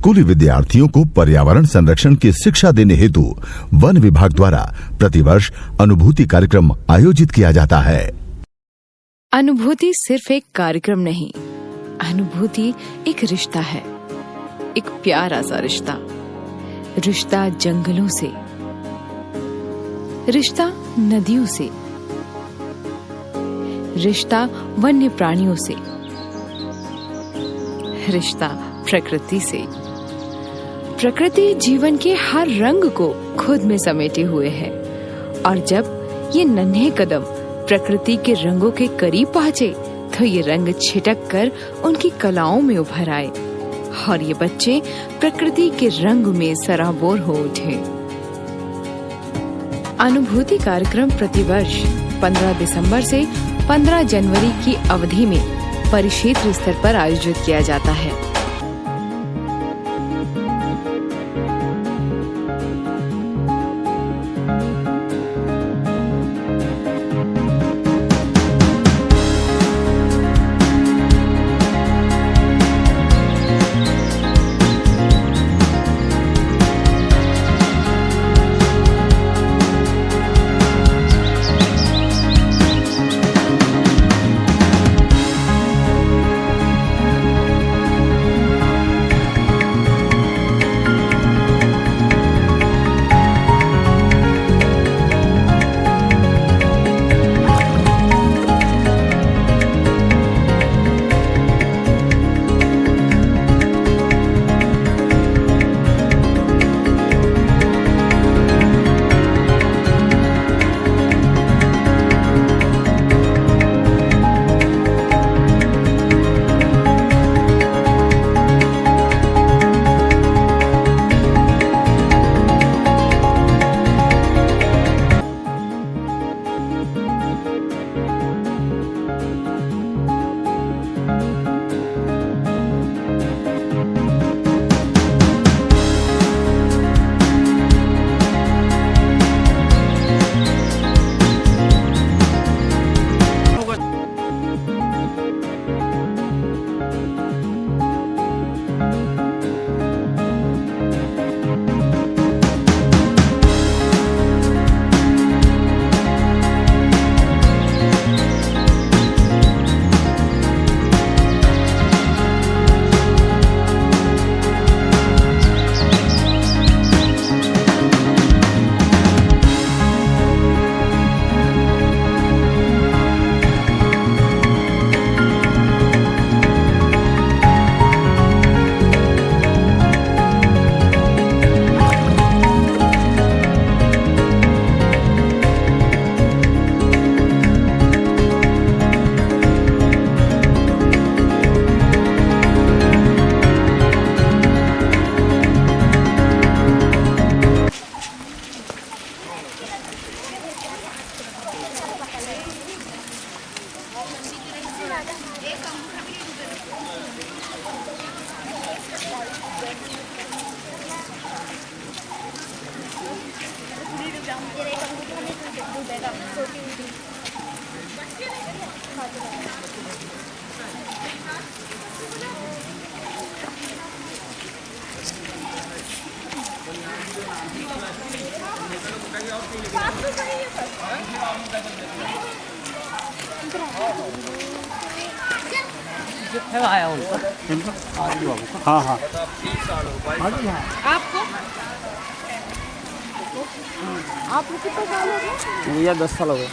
स्कूली विद्यार्थियों को पर्यावरण संरक्षण की शिक्षा देने हेतु वन विभाग द्वारा प्रतिवर्ष अनुभूति कार्यक्रम आयोजित किया जाता है। अनुभूति सिर्फ एक कार्यक्रम नहीं, अनुभूति एक रिश्ता है, एक प्यारा सा रिश्ता। रिश्ता जंगलों से, रिश्ता नदियों से, रिश्ता वन्य प्राणियों से, रिश्ता प्रकृति से। प्रकृति जीवन के हर रंग को खुद में समेटे हुए है और जब ये नन्हे कदम प्रकृति के रंगों के करीब पहुंचे तो ये रंग छिटक कर उनकी कलाओं में उभर आए और ये बच्चे प्रकृति के रंग में सराबोर हो उठे। अनुभूति कार्यक्रम प्रतिवर्ष 15 दिसंबर से 15 जनवरी की अवधि में परिक्षेत्र स्तर पर आयोजित किया जाता है। आया उनका हाँ हाँ आपको आपको कितना साल हो गया? भैया 10 साल हो गए।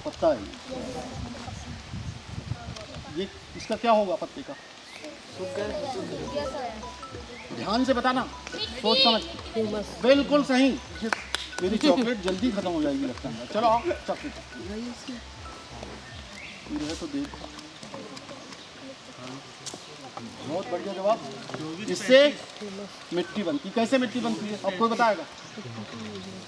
पत्ता है ये, इसका क्या होगा पत्ते का? ध्यान से बताना, सोच समझ। बिल्कुल सही। ये मेरी चॉकलेट जल्दी खत्म हो जाएगी लगता है। चलो आओ चॉकलेट है तो देख। बहुत बढ़िया जवाब। इससे मिट्टी बनती। कैसे मिट्टी बनती है अब कोई बताएगा?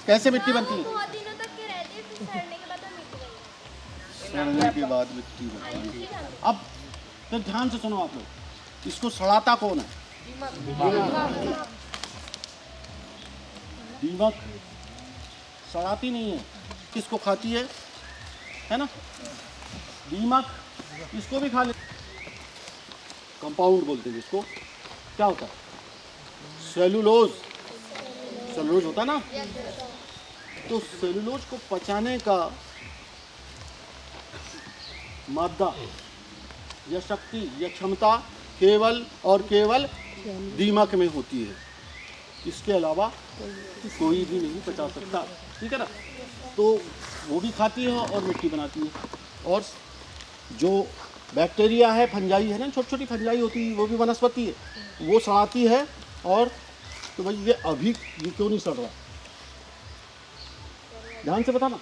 कैसे मिट्टी बनती है? बहुत दिनों तक के रहती है, फिर सड़ने के बाद मिट्टी बनती सड़ने के बाद मिट्टी बनती है। अब तो ध्यान से सुनो आप लोग, इसको सड़ाता कौन है? दीमक सड़ाती नहीं है, किसको खाती है ना? दीमक इसको भी खा ले। कंपाउंड बोलते हैं इसको। क्या होता है? सेलुलोज। सेलुलोज होता है ना, तो सेलुलोज को पचाने का मादा या शक्ति या क्षमता केवल और केवल दीमक में होती है। इसके अलावा कोई भी नहीं पचा सकता। ठीक है ना? तो वो भी खाती है और मिट्टी बनाती है। और जो बैक्टीरिया है, फंजाई है ना, छोटी छोटी फंजाई होती है, वो भी वनस्पति है, वो सड़ाती है। और तो भाई ये अभी ये क्यों नहीं सड़ रहा? ध्यान से बताना।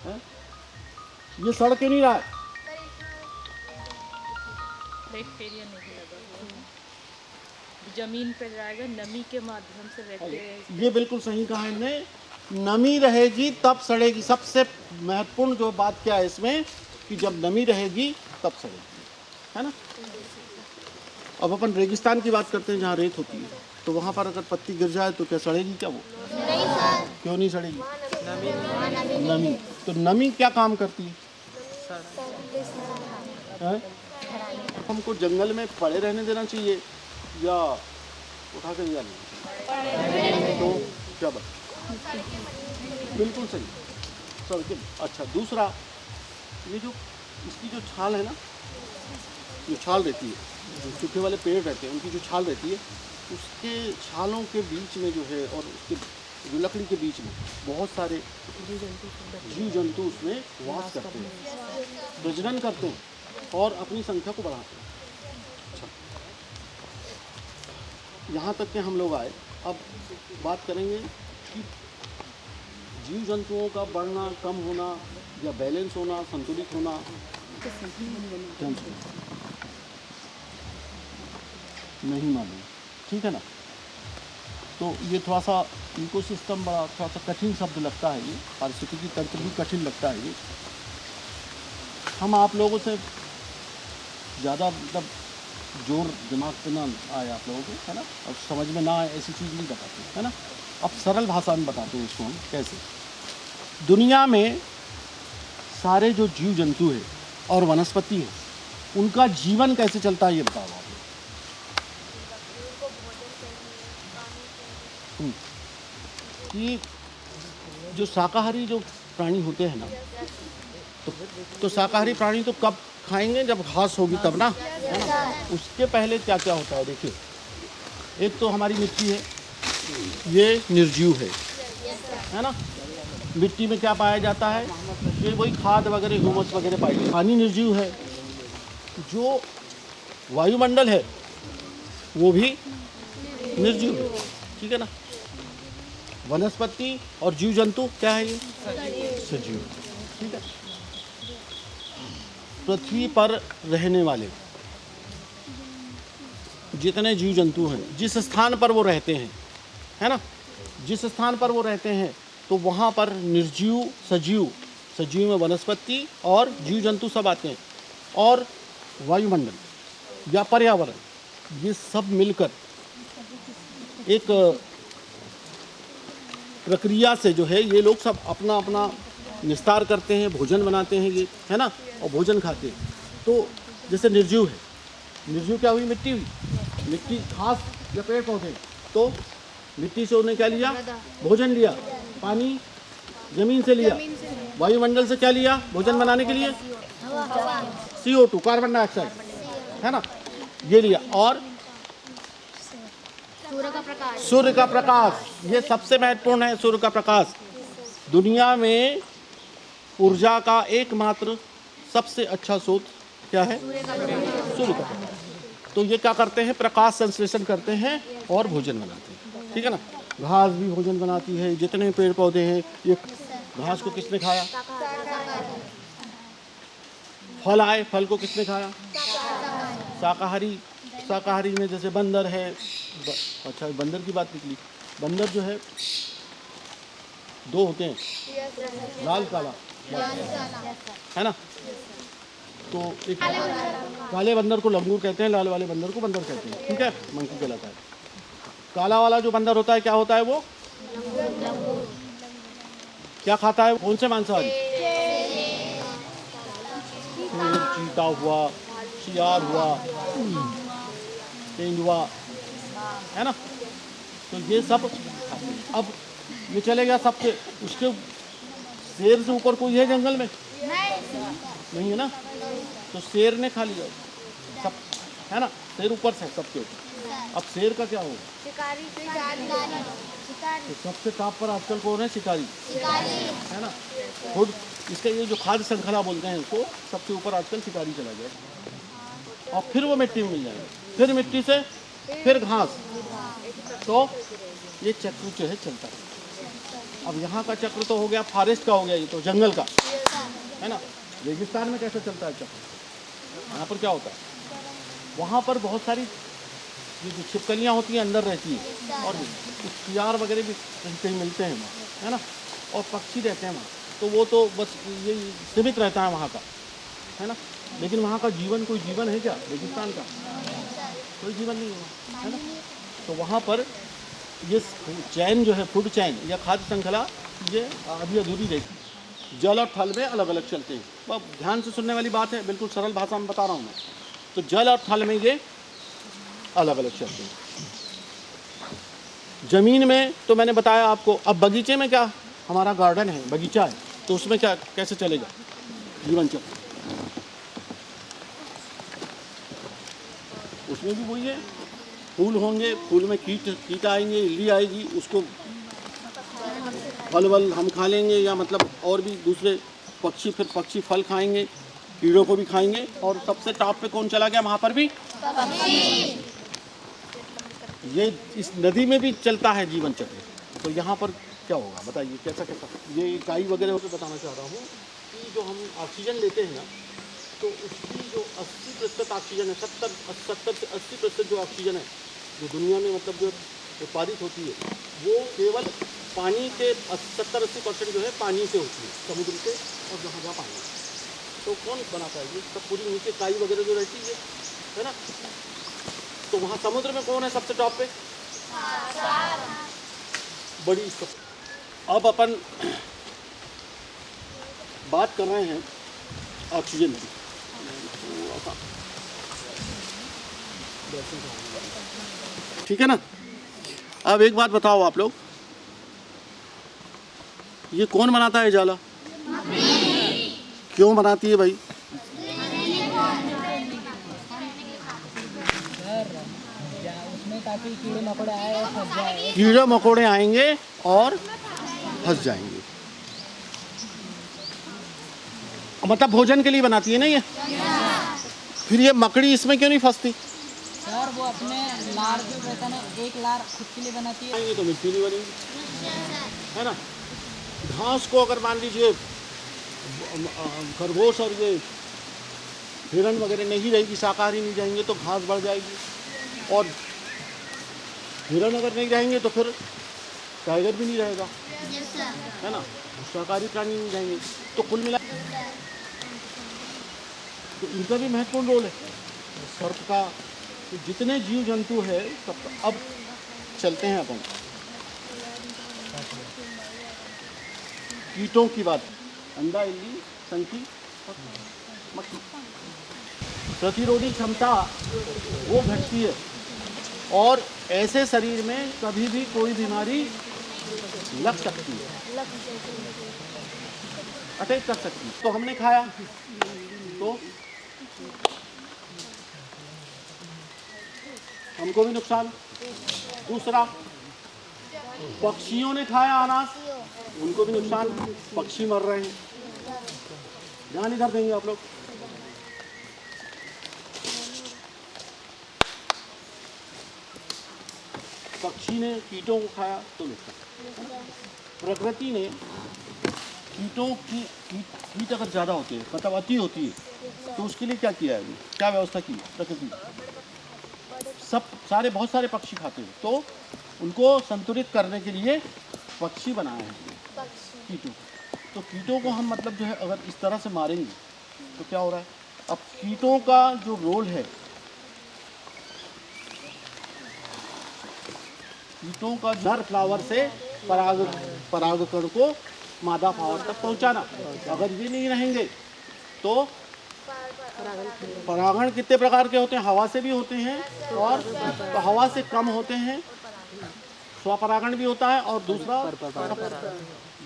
है? ये सड़ के नहीं रहा है। बैक्टीरिया नहीं लगा, जमीन पे जाएगा, नमी के माध्यम से बैक्टीरिया। ये बिल्कुल सही कहा इन्होंने। नमी रहेगी तब सड़ेगी। सबसे महत्वपूर्ण जो बात क्या है इसमें, कि जब नमी रहेगी तब सड़ेगी, है ना? अब अपन रेगिस्तान की बात करते हैं जहाँ रेत होती है, तो वहाँ पर अगर पत्ती गिर जाए तो क्या सड़ेगी क्या वो? नहीं सर। क्यों नहीं सड़ेगी? नमी। तो नमी क्या काम करती है? हमको जंगल में पड़े रहने देना चाहिए या उठा कर ले जाना चाहिए? तो क्या बात? बिल्कुल सही, सड़के। अच्छा, दूसरा, ये जो इसकी जो छाल है ना, जो छाल रहती है, जो सूखे वाले पेड़ रहते हैं उनकी जो छाल रहती है, उसके छालों के बीच में जो है और उसके जो लकड़ी के बीच में बहुत सारे जीव जंतु उसमें वास करते हैं, प्रजनन करते हैं और अपनी संख्या को बढ़ाते हैं। अच्छा, यहाँ तक के हम लोग आए। अब बात करेंगे कि जीव जंतुओं का बढ़ना, कम होना या बैलेंस होना, संतुलित होना नहीं मालूम। ठीक है ना? तो ये थोड़ा सा इकोसिस्टम बड़ा थोड़ा सा कठिन शब्द लगता है। ये पारिस्थितिकी तंत्र भी कठिन लगता है। ये हम आप लोगों से ज़्यादा मतलब जोर दिमाग पे ना आए आप लोगों को, है ना? और समझ में ना आए ऐसी चीज़ नहीं बताते, है ना? अब सरल भाषा में बताते हैं इसको हम कैसे। दुनिया में सारे जो जीव जंतु है और वनस्पति है, उनका जीवन कैसे चलता है ये बताओ आप। कि जो शाकाहारी जो प्राणी होते हैं ना, तो शाकाहारी प्राणी तो कब खाएंगे? जब घास होगी तब ना, है ना। उसके पहले क्या क्या होता है देखिए, एक तो हमारी मिट्टी है, ये निर्जीव है ना। मिट्टी में क्या पाया जाता है, ये वही खाद वगैरह ह्यूमस वगैरह पाई जाती है। पानी निर्जीव है, जो वायुमंडल है वो भी निर्जीव है, ठीक है ना। वनस्पति और जीव जंतु क्या है, ये सजीव, ठीक है। पृथ्वी पर रहने वाले जितने जीव जंतु हैं, जिस स्थान पर वो रहते हैं, है ना, जिस स्थान पर वो रहते हैं, तो वहाँ पर निर्जीव सजीव, सजीव में वनस्पति और जीव जंतु सब आते हैं, और वायुमंडल या पर्यावरण, ये सब मिलकर एक प्रक्रिया से जो है ये लोग सब अपना अपना निस्तार करते हैं, भोजन बनाते हैं ये, है ना, और भोजन खाते हैं। तो जैसे निर्जीव है, निर्जीव क्या हुई, मिट्टी हुई, मिट्टी घास या पेड़ पौधे, तो मिट्टी से उन्होंने क्या लिया, भोजन लिया। पानी जमीन से लिया, वायुमंडल से क्या लिया भोजन बनाने के लिए, CO2 कार्बन डाइऑक्साइड, है ना, ये लिया। और सूर्य का प्रकाश, ये सबसे महत्वपूर्ण है। सूर्य का प्रकाश दुनिया में ऊर्जा का एकमात्र सबसे अच्छा स्रोत क्या है, सूर्य का प्रकाश। तो ये क्या करते हैं, प्रकाश संश्लेषण करते हैं और भोजन बनाते हैं, ठीक है ना। घास भी भोजन बनाती है, जितने पेड़ पौधे हैं, ये घास को किसने खाया, फल आए, फल को किसने खाया, शाकाहारी। शाकाहारी में जैसे बंदर है, अच्छा बंदर की बात निकली, बंदर जो है दो होते हैं, लाल काला, है ना। तो एक काले बंदर को लंगूर कहते हैं, लाल वाले बंदर को बंदर कहते हैं, ठीक है, मंकी कहलाता है। काला वाला जो बंदर होता है क्या होता है, वो क्या खाता है, कौन से मांसाहारी, चीता हुआ, शियार हुआ, तेंदुआ, है ना। तो ये सब, अब ये चले गया सबसे, उसके शेर से ऊपर कोई है जंगल में, नहीं है ना। तो शेर ने खा लिया सब, है ना, शेर ऊपर से सबके ऊपर। अब शेर का क्या होगा, तो सबसे टॉप पर आजकल कौन है, शिकारी, है ना। खुद इसका ये जो खाद्य श्रृंखला बोलते हैं इसको, सबसे ऊपर आजकल शिकारी चला गया। और फिर वो मिट्टी में मिल जाएगा, फिर मिट्टी से फिर घास, तो ये चक्र जो है चलता है। अब यहाँ का चक्र तो हो गया फॉरेस्ट का, हो गया ये तो जंगल का, है ना। रेगिस्तान में कैसे चलता है चक्र, यहाँ पर क्या होता है, वहाँ पर बहुत सारी ये जो छिपकलियाँ होती हैं अंदर रहती हैं, और कुछ सियार वगैरह भी कहीं कहीं मिलते हैं वहाँ, है ना, और पक्षी रहते हैं वहाँ। तो वो तो बस ये सीमित रहता है वहाँ का, है ना। लेकिन वहाँ का जीवन, कोई जीवन है क्या रेगिस्तान का, कोई जीवन नहीं है ना। तो वहाँ पर ये चैन जो है, फूड चैन या खाद्य श्रृंखला, ये आधी अधूरी रहती। जल और थल में अलग अलग चलते हैं, अब ध्यान से सुनने वाली बात है, बिल्कुल सरल भाषा में बता रहा हूँ मैं। तो जल और थल में ये अलग अलग चलते हैं। ज़मीन में तो मैंने बताया आपको। अब बगीचे में क्या, हमारा गार्डन है, बगीचा है, तो उसमें क्या कैसे चलेगा जीवन चक्र, उसमें भी वही है, फूल होंगे, फूल में कीट आएंगे, इल्ली आएगी, उसको फल वल हम खा लेंगे, या मतलब और भी दूसरे पक्षी, फिर पक्षी फल खाएंगे, कीड़ों को भी खाएंगे। और सबसे टॉप पे कौन चला गया, वहाँ पर भी ये इस नदी में भी चलता है जीवन चक्र। तो यहाँ पर क्या होगा बताइए, कैसा कैसा, ये इकाई वगैरह को बताना चाह रहा हूँ कि जो हम ऑक्सीजन लेते हैं ना, तो उसकी जो 80% ऑक्सीजन है, 70 से 80% जो ऑक्सीजन है जो दुनिया में मतलब जो उत्पादित होती है, वो केवल पानी के 70-80% जो है पानी से होती है, समुद्र से और जहाँ जहाँ पानी। तो कौन बनाता है ये सब, पूरी नीचे काई वगैरह जो रहती है ना। तो वहाँ समुद्र में कौन है सबसे टॉप पे, बड़ी सब। अब अपन बात कर रहे हैं ऑक्सीजन की, ठीक है ना। अब एक बात बताओ आप लोग, ये कौन बनाता है जाला, क्यों बनाती है भाई, में ताकि कीड़े मकोड़े आए और फंस जाए। कीड़े मकोड़े आएंगे और फंस जाएंगे। मतलब भोजन के लिए बनाती है ना ये। फिर ये मकड़ी इसमें क्यों नहीं फंसती? सर वो अपने लार जो रहता है ना, एक लार खुद के लिए बनाती है। ये तो मिट्टी नहीं बनेगी, है ना। घास को अगर मान लीजिए खरगोश और ये हिरण वगैरह नहीं रहेगी, शाकाहारी नहीं जाएंगे तो घास बढ़ जाएगी, और हिरण अगर नहीं रहेंगे तो फिर टाइगर भी नहीं रहेगा, है ना। शाकाहारी प्राणी नहीं जाएंगे, तो कुल मिला तो इनका भी महत्वपूर्ण रोल है सर्प का। तो जितने जीव जंतु है सब। अब चलते हैं अपन कीटों की बात। अंडा, इल्ली, संखी, मक्खी। प्रतिरोधी क्षमता वो घटती है और ऐसे शरीर में कभी भी कोई बीमारी लग सकती है, अटैक कर सकती है। तो हमने खाया तो हमको भी नुकसान। दूसरा, पक्षियों ने खाया अनाज, उनको भी नुकसान, पक्षी मर रहे हैं। ध्यान इधर देंगे आप लोग। पक्षी ने कीटों को खाया तो नुकसान। प्रकृति ने कीटों की कीट अगर ज़्यादा होते हैं, मतलब अति होती है, तो उसके लिए क्या किया है, क्या व्यवस्था की प्रकृति? सब सारे बहुत सारे पक्षी खाते हैं, तो उनको संतुलित करने के लिए पक्षी बनाए हैं कीटों। तो कीटों को हम मतलब जो है अगर इस तरह से मारेंगे तो क्या हो रहा है? अब कीटों का जो रोल है, कीटों का नर फ्लावर से परागकण को मादा फ्लावर तक पहुंचाना। अगर ये नहीं रहेंगे तो परागण कितने प्रकार के होते हैं? हवा से भी होते हैं, और तो हवा से कम होते हैं, स्वपरागण भी होता है, और दूसरा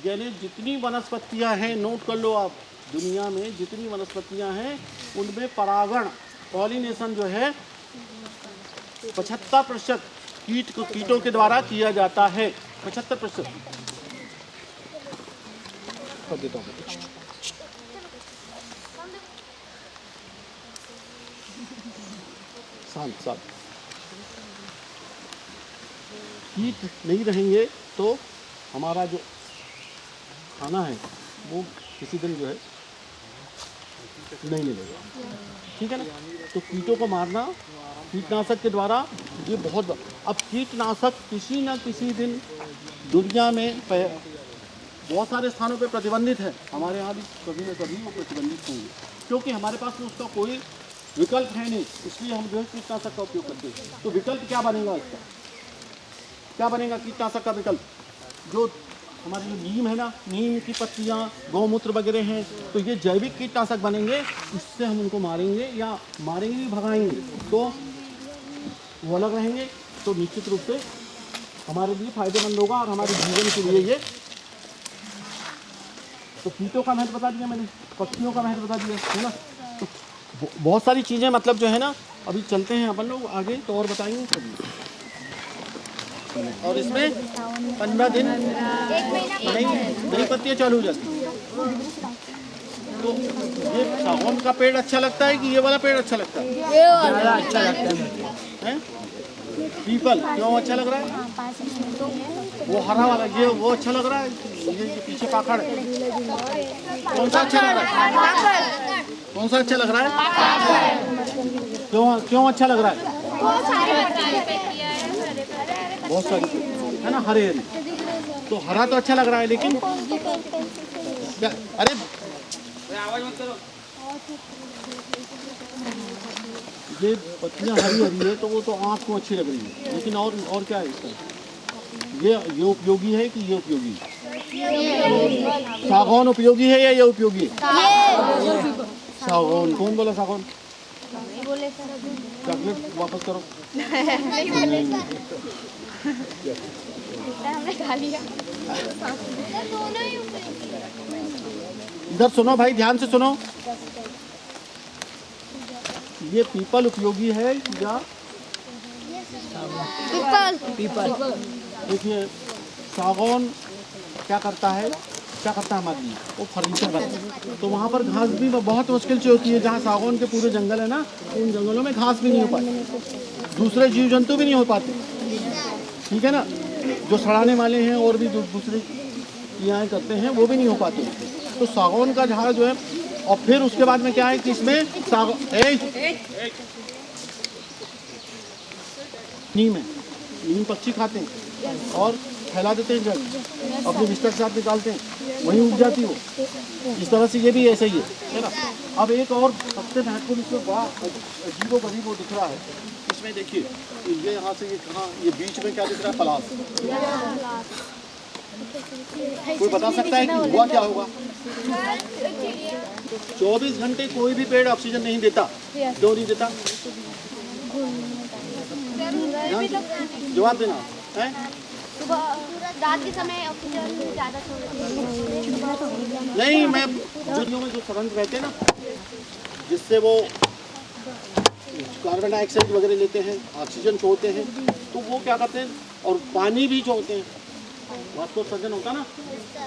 यानी जितनी वनस्पतियां हैं, नोट कर लो आप, दुनिया में जितनी वनस्पतियां हैं उनमें परागण, पॉलिनेशन जो है 75% कीटों के द्वारा किया जाता है। 75% कर देता हूँ। शांत। कीट नहीं रहेंगे तो हमारा जो खाना है वो किसी दिन जो है नहीं मिलेगा, ठीक है ना। तो कीटों को मारना कीटनाशक के द्वारा ये बहुत। अब कीटनाशक किसी न किसी दिन दुनिया में बहुत सारे स्थानों पे प्रतिबंधित है, हमारे यहाँ भी कभी न कभी वो प्रतिबंधित होंगे, क्योंकि हमारे पास में उसका कोई विकल्प है नहीं, इसलिए हम जो है कीटनाशक का उपयोग करते हैं। तो विकल्प क्या बनेगा इसका? क्या बनेगा कीटनाशक का विकल्प? जो हमारी जो नीम है ना, नीम की पत्तियाँ, गौमूत्र वगैरह हैं, तो ये जैविक कीटनाशक बनेंगे। इससे हम उनको मारेंगे या मारेंगे भी, भगाएंगे, तो वो अलग रहेंगे। तो निश्चित रूप से हमारे लिए फायदेमंद होगा और हमारे जीवन के लिए ये। तो कीटों का महत्व बता दिया मैंने, पक्षियों का महत्व बता दिया, है ना। तो बहुत सारी चीज़ें मतलब जो है ना, अभी चलते हैं अपन लोग आगे तो और बताएंगे कभी। और इसमें 15 दिन नई पत्तियाँ चालू हो जाती हैं। तो ये सागौन का पेड़ अच्छा लगता है कि ये वाला पेड़ अच्छा लगता है? अच्छा लगता है? पीपल क्यों अच्छा लग रहा है? वो हरा वाला, ये वो अच्छा लग रहा है, ये पीछे पाखड़ है। कौन सा अच्छा लग रहा है? कौन सा अच्छा लग रहा है? क्यों अच्छा लग रहा है? बहुत सारी है ना, हरे हरे। तो हरा तो अच्छा लग रहा है, लेकिन अरे आवाज मत करो। ये पत्तियां हरी हरी है तो वो तो आँख को अच्छी लग रही है, लेकिन और क्या है इसका? ये उपयोगी है कि ये उपयोगी है? सागौन उपयोगी है या ये उपयोगी है? सागौन। कौन बोला सागौन? चॉकलेट वापस करो। हमने खा लिया। इधर सुनो भाई, ध्यान से सुनो। ये पीपल उपयोगी है या देखिए सागौन क्या करता है हमारे लिए, वो फर्नीचर बनाता है। तो वहाँ पर घास भी बहुत मुश्किल से होती है। जहाँ सागौन के पूरे जंगल है ना, उन जंगलों में घास भी नहीं हो पाती, दूसरे जीव जंतु भी नहीं हो पाते, ठीक है ना। जो सड़ाने वाले हैं और भी जो दूसरे क्रियाएँ करते हैं वो भी नहीं हो पाते। तो सागौन का झाड़ जो है, और फिर उसके बाद में क्या है कि इसमें नीम पक्षी खाते हैं और फैला देते हैं जड़, अपने बिस्तर के साथ निकालते हैं, वहीं उग जाती हो। इस तरह से ये भी ऐसा ही है ना। अब एक और सबसे महत्वपूर्ण इसमें बड़ा अजीबो गरीब वो दिख रहा है, इसमें देखिए ये यहाँ से ये कहाँ, ये बीच में क्या दिख रहा है, पलाश। कोई बता सकता है कि हुआ क्या होगा? 24 घंटे कोई भी पेड़ ऑक्सीजन नहीं देता, क्यों नहीं देता? जवाब देना है। रात के समय ऑक्सीजन ज़्यादा नहीं, मैं चूड़ियों में जो सरंज रहते हैं ना, जिससे वो कार्बन डाइऑक्साइड वगैरह लेते हैं, ऑक्सीजन छोड़ते हैं, तो वो क्या करते हैं, और पानी भी छोड़ते हैं, वाष्पोत्सर्जन होता ना,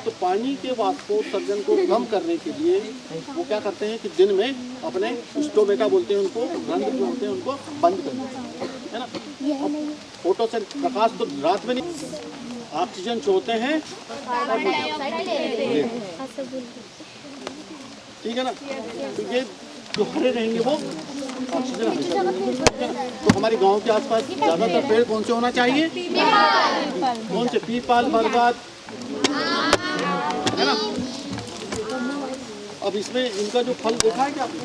तो पानी के वाष्पोत्सर्जन को कम करने के लिए वो क्या करते हैं कि दिन में अपने स्टोमेटा बोलते हैं उनको, रंध्र जो होते हैं उनको बंद कर देते हैं, है ना। फोटो से प्रकाश तो रात में नहीं, ऑक्सीजन छोड़ते हैं, ठीक है ना। तो ये जो हरे रहेंगे वो ऑक्सीजन हमेशा देंगे। तो हमारे गांव के आसपास ज़्यादातर पेड़ कौन से होना चाहिए? कौन से? पीपल, बरगद, है ना। अब इसमें इनका जो फल देखा है क्या आपने?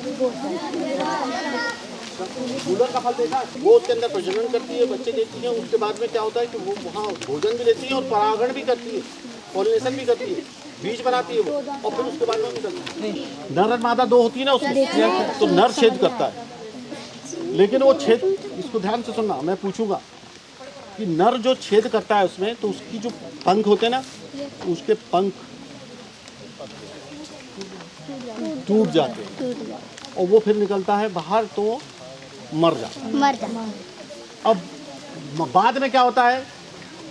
गूलर का फल देखा है? वो उसके अंदर प्रजनन करती है, बच्चे देती है, उसके बाद में क्या होता है कि वो वहाँ भोजन भी लेती है और परागण भी करती है, पॉलिनेशन भी करती है, बीज बनाती है वो, और फिर उसके बाद में निकलती है। नर और मादा दो होती है ना उसमें, तो नर छेद करता है, लेकिन वो छेद, इसको ध्यान से सुनना, मैं पूछूंगा कि नर जो छेद करता है उसमें, तो उसकी जो पंख होते हैं ना, उसके पंख टूट जाते हैं और वो फिर निकलता है बाहर, तो मर जाता है। अब बाद में क्या होता है